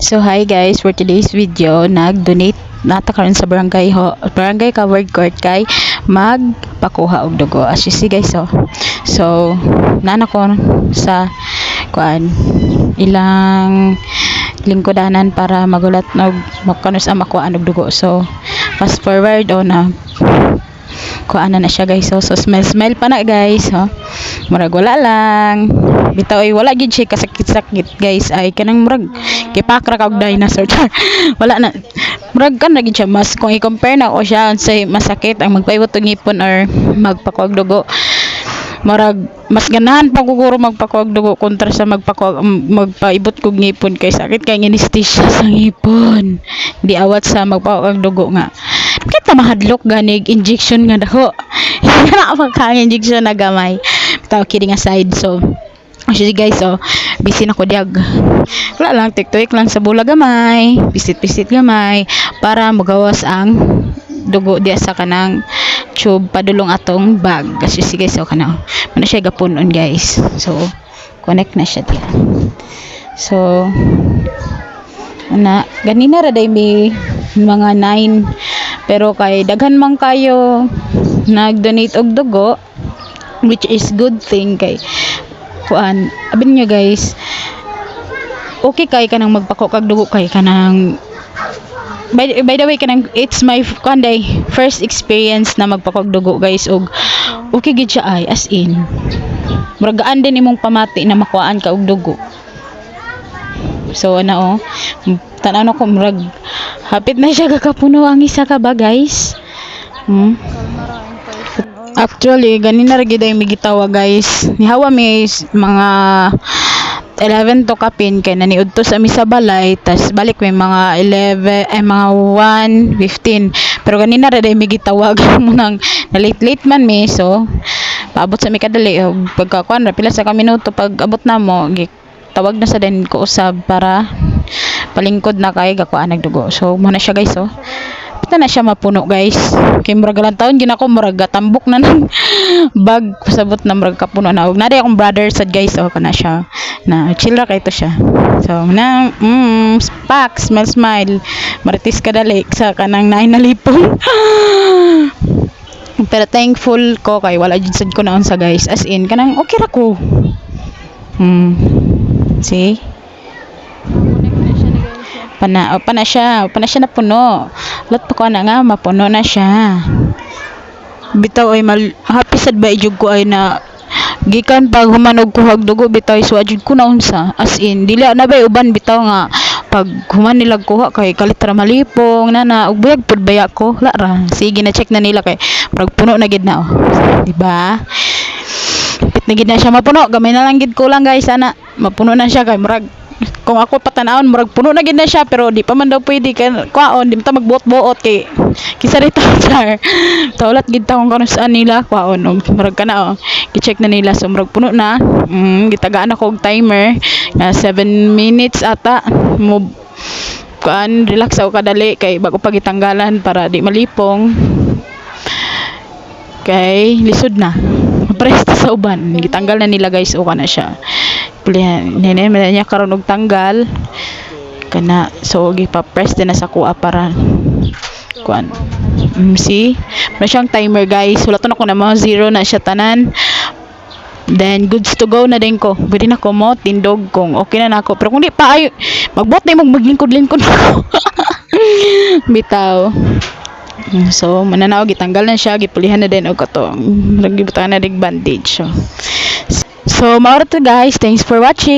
So hi guys, for today's video, nag-donate nata karon sa barangay covered court kay magpakuha og dugo. As you see guys, so nana ko sa kuan ilang lingkudanan para magulat og makanus ang makuha og dugo. So fast forward na kuan na siya guys. So smile pa na guys, murag wala lang bitaw ay wala gid siya kasakit guys, ay kanang murag kipakra ka og dinosaur. Wala na, murag kan gid siya, mas kung i-compare na ko siya unsay masakit ang magpaibot og ngipon or magpakuha og dugo, murag mas ganahan pa ko guro magpakuha og dugo kontra sa magpaibot kog ngipon kay sakit kay anesthesia sa ngipon, di awat sa magpakuha og dugo nga kita mahadlok ganig injection nga dako. Kana pagka injection na gamay bitaw, kidding aside. So actually guys, busy na ko diag, wala lang tiktok lang sa bula gamay, pisit gamay para magawas ang dugo diya sa kanang tube padulong atong bag. Kasi guys, kana muna siya gapunon guys, so connect na siya diya. So ganina ra day may mga 9 pero kay daghan man kayo nag-donate og dugo, which is good thing kay kuan abin nyo guys, okay kay kanang magpakuha kag dugo kay kanang by the way kanang it's my kanday first experience na magpakuha og dugo guys, og okay gid siya ay as in muragaan din imong pamati na makuhaan ka og dugo. So tanaw ko murag hapit na siya kakapuno ang isa ka ba guys. Actually ganina ra gid ay migitawa guys, nihawa may mga 11 to kapin kay naniud to sa misa balay, tas balik may mga 1:15 pero ganina ra day migitawag mo nang na late man mi, so paabot sa mi kadali pagkakuan ra pila sa ka minuto, pag abot na mo tawag na sa din ko usab para palingkod na kay gakuan nagdugo. So mo na siya guys, pita na siya mapuno guys, kay murag lang taon ginako murag tambok na ng bag pasabot na murag kapuno na og naday akong brother sad guys, kana siya na chill ra kay to siya. So na spak smile maritis ka dali sa kanang naay nalipong. Pero thankful ko kay wala jud sad ko naon sa guys, as in kanang okay ra ko. See? Pana siya na puno. Lat pa ko na nga mapuno na siya. Bitaw ay happy sad ba ijud ko ay na gikan pag humanog kuhag dugo bitaw so ajud ko na unsa, as in dili na bay uban bitaw nga pag human nilag kuha kay kalit ra malipong na ug buyag pud baya ko la ra. Sige na check na nila kay pag puno na gid na di ba? Pit na gid na siya mapuno, gamay na lang gid ko lang guys, ana mapuno na siya kay murag kung ako patanawon murag puno na gid na siya, pero di pa man daw pwede kay kwaon di ta magbuot-buot kay kisarita char tawlat gid ta kung kano saan nila kwaon murag kana gi-check na nila. So murag puno na, gitagaan ako og timer na 7 minutes ata mo kuan, relax ako kadali kay bago pa gitanggalan para di malipong kay lisod na presto sa uban, gitanggal na nila guys, o kana siya nene niya karon og tanggal kana, so gipa-press din na sa kuha para kuan. See may siyang timer guys, wala to na ko na mga 0 na siya tanan, then goods to go na din ko, pwede na ko mo tindog kung okay na nako, pero kung di pa ay magbot na yung maglingkod-lingkod ako. Bitaw. So mananaw gitanggal na siya, gipulihan na din og kato, nagibutan na dig bandage. So mauro to guys, thanks for watching.